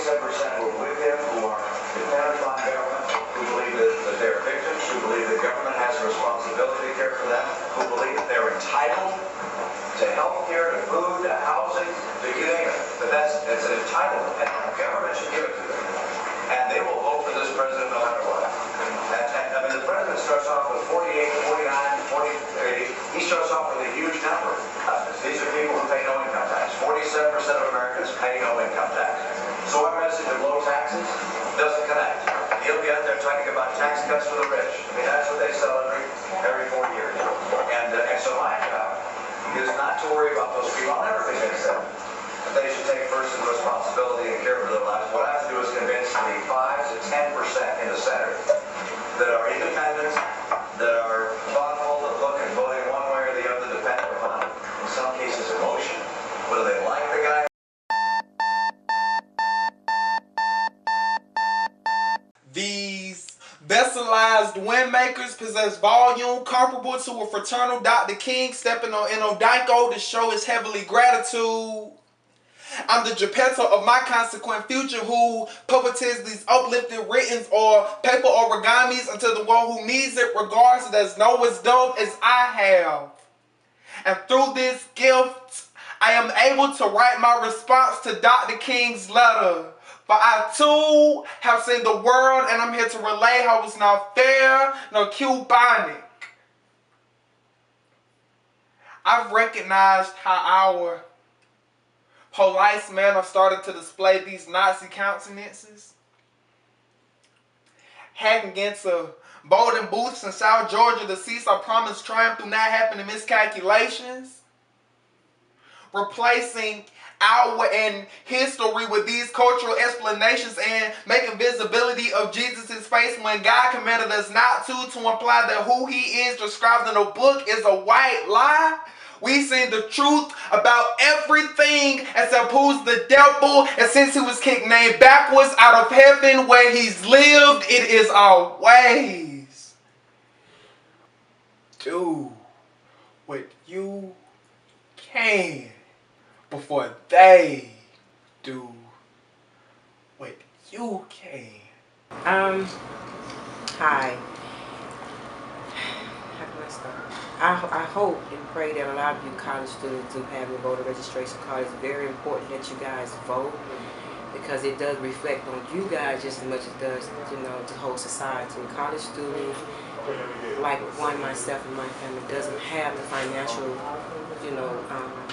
47% who are with him, who are dependent on government, who believe that they're victims, who believe that government has a responsibility to care for them, who believe that they're entitled to health care, to food, to housing, to you name it. But it's an entitlement, and government should give it to them. And they will vote for this president no matter what. And I mean, the president starts off with 48, 49, 40, he starts off with a huge number. These are people who pay no income tax. 47% of Americans pay no income tax. So our message of low taxes doesn't connect. He'll be out there talking about tax cuts for the rich. I mean, that's what they sell every 4 years. And so my job is not to worry about those people. I'll never convince them that they should take personal responsibility and care for their lives. What I have to do is convince the 5 to 10% in the Senate that are independent, that are thoughtful, that look and voting one way or the other, depending upon, in some cases, emotion, whether they like the guy. These vesselized windmakers possess volume comparable to a fraternal Dr. King stepping on Enodiko to show his heavenly gratitude. I'm the Geppetto of my consequent future who puppeteers these uplifted writtens or paper origamis until the one who needs it regards it as no wisdom as I have. And through this gift, I am able to write my response to Dr. King's letter. For I too have seen the world, and I'm here to relay how it's not fair nor Cubanic. I've recognized how our police men are starting to display these Nazi countenances. Hacking into Bolden booths in South Georgia to seize our promised triumph through not happening miscalculations. Replacing our and history with these cultural explanations and making visibility of Jesus' face when God commanded us not to imply that who he is described in a book is a white lie. We seen the truth about everything except who's the devil, and since he was kicked named backwards out of heaven where he's lived, it is our ways. Do what you can before they do what you can. Hi. How can I start? I hope and pray that a lot of you college students do have your voter registration card. It's very important that you guys vote because it does reflect on you guys just as much as it does, the whole society. College students, like myself and my family, doesn't have the financial,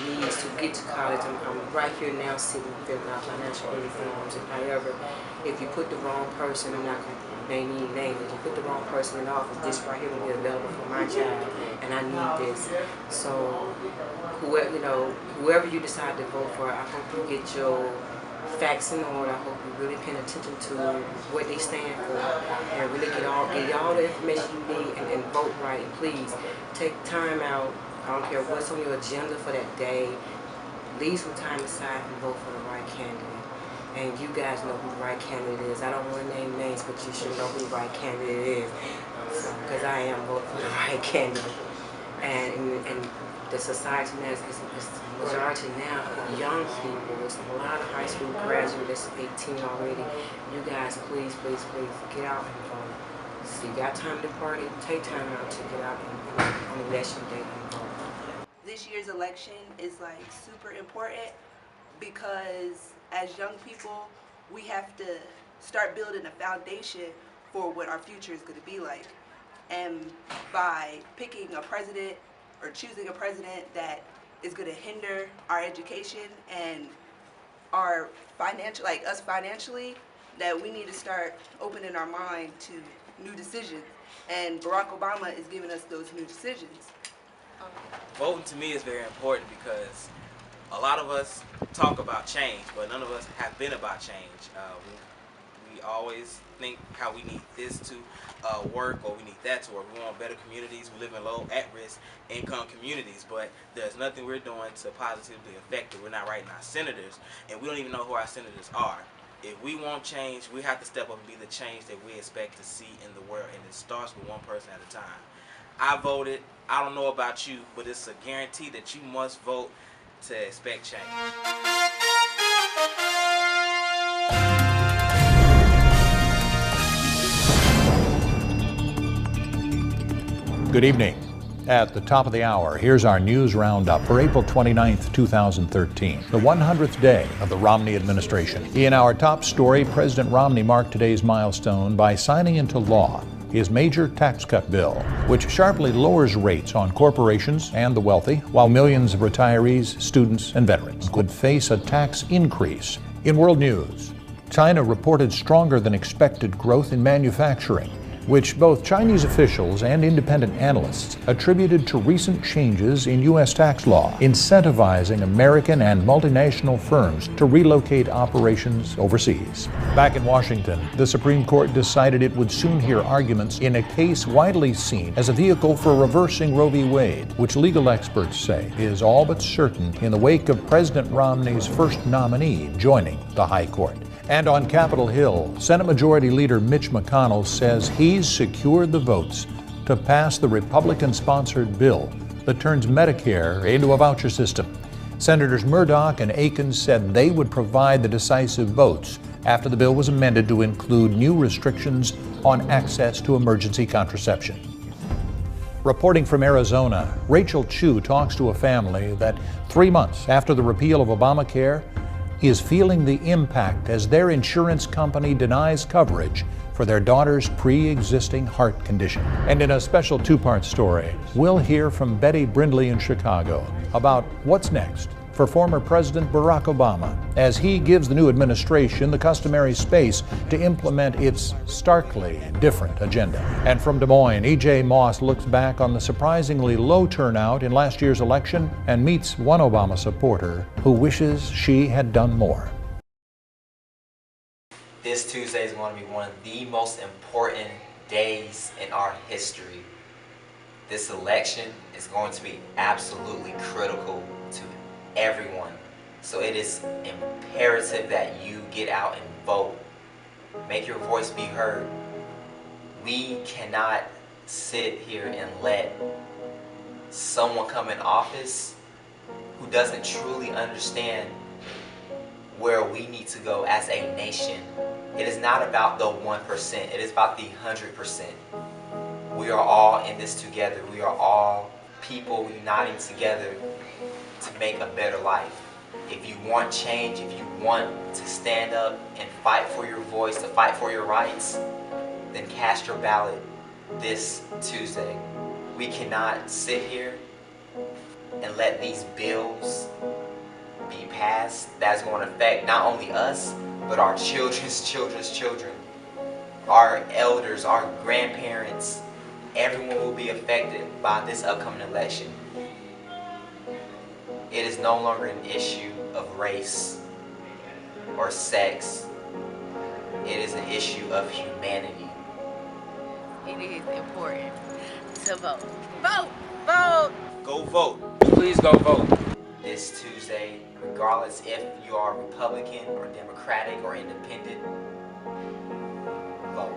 needs to get to college. I'm right here now sitting filling out financial aid forms. And however, if you put the wrong person, I'm not going to name any names. If you put the wrong person in office, this right here will be available for my child, and I need this. So, whoever you decide to vote for, I hope you get your facts in order. I hope you really pay attention to what they stand for, and really get all the information you need and vote right. And please take time out. I don't care what's on your agenda for that day. Leave some time aside and vote for the right candidate. And you guys know who the right candidate is. I don't want to name names, but you should know who the right candidate is. Because I am voting for the right candidate. And the society now is majority now of young people. There's a lot of high school graduates, 18 already. You guys, please, please, please get out and vote. So you got time to party, take time out to get out on election day and vote. This year's election is super important because as young people, we have to start building a foundation for what our future is going to be like. And by picking a president or choosing a president that is going to hinder our education and our us financially, that we need to start opening our mind to new decisions. And Barack Obama is giving us those new decisions. Voting to me is very important because a lot of us talk about change, but none of us have been about change. We always think how we need this to work or we need that to work. We want better communities. We live in low, at-risk income communities, but there's nothing we're doing to positively affect it. We're not writing our senators, and we don't even know who our senators are. If we want change, we have to step up and be the change that we expect to see in the world, and it starts with one person at a time. I voted. I don't know about you, but it's a guarantee that you must vote to expect change. Good evening. At the top of the hour, here's our news roundup for April 29th, 2013, the 100th day of the Romney administration. In our top story, President Romney marked today's milestone by signing into law his major tax cut bill, which sharply lowers rates on corporations and the wealthy, while millions of retirees, students, and veterans could face a tax increase. In world news, China reported stronger than expected growth in manufacturing, which both Chinese officials and independent analysts attributed to recent changes in U.S. tax law, incentivizing American and multinational firms to relocate operations overseas. Back in Washington, the Supreme Court decided it would soon hear arguments in a case widely seen as a vehicle for reversing Roe v. Wade, which legal experts say is all but certain in the wake of President Romney's first nominee joining the High Court. And on Capitol Hill, Senate Majority Leader Mitch McConnell says he's secured the votes to pass the Republican-sponsored bill that turns Medicare into a voucher system. Senators Murdoch and Akins said they would provide the decisive votes after the bill was amended to include new restrictions on access to emergency contraception. Reporting from Arizona, Rachel Chu talks to a family that 3 months after the repeal of Obamacare is feeling the impact as their insurance company denies coverage for their daughter's pre-existing heart condition. And in a special two-part story, we'll hear from Betty Brindley in Chicago about what's next for former President Barack Obama as he gives the new administration the customary space to implement its starkly different agenda. And from Des Moines, E.J. Moss looks back on the surprisingly low turnout in last year's election and meets one Obama supporter who wishes she had done more. This Tuesday is going to be one of the most important days in our history. This election is going to be absolutely critical to everyone. So it is imperative that you get out and vote. Make your voice be heard. We cannot sit here and let someone come in office who doesn't truly understand where we need to go as a nation. It is not about the 1%, it is about the 100%. We are all in this together. We are all people uniting together to make a better life. If you want change, if you want to stand up and fight for your voice, to fight for your rights, then cast your ballot this Tuesday. We cannot sit here and let these bills be passed that's going to affect not only us, but our children's children's children, our elders, our grandparents. Everyone will be affected by this upcoming election. It is no longer an issue of race or sex. It is an issue of humanity. It is important to vote. Vote! Vote! Go vote. Please go vote. This Tuesday, regardless if you are Republican or Democratic or Independent, vote.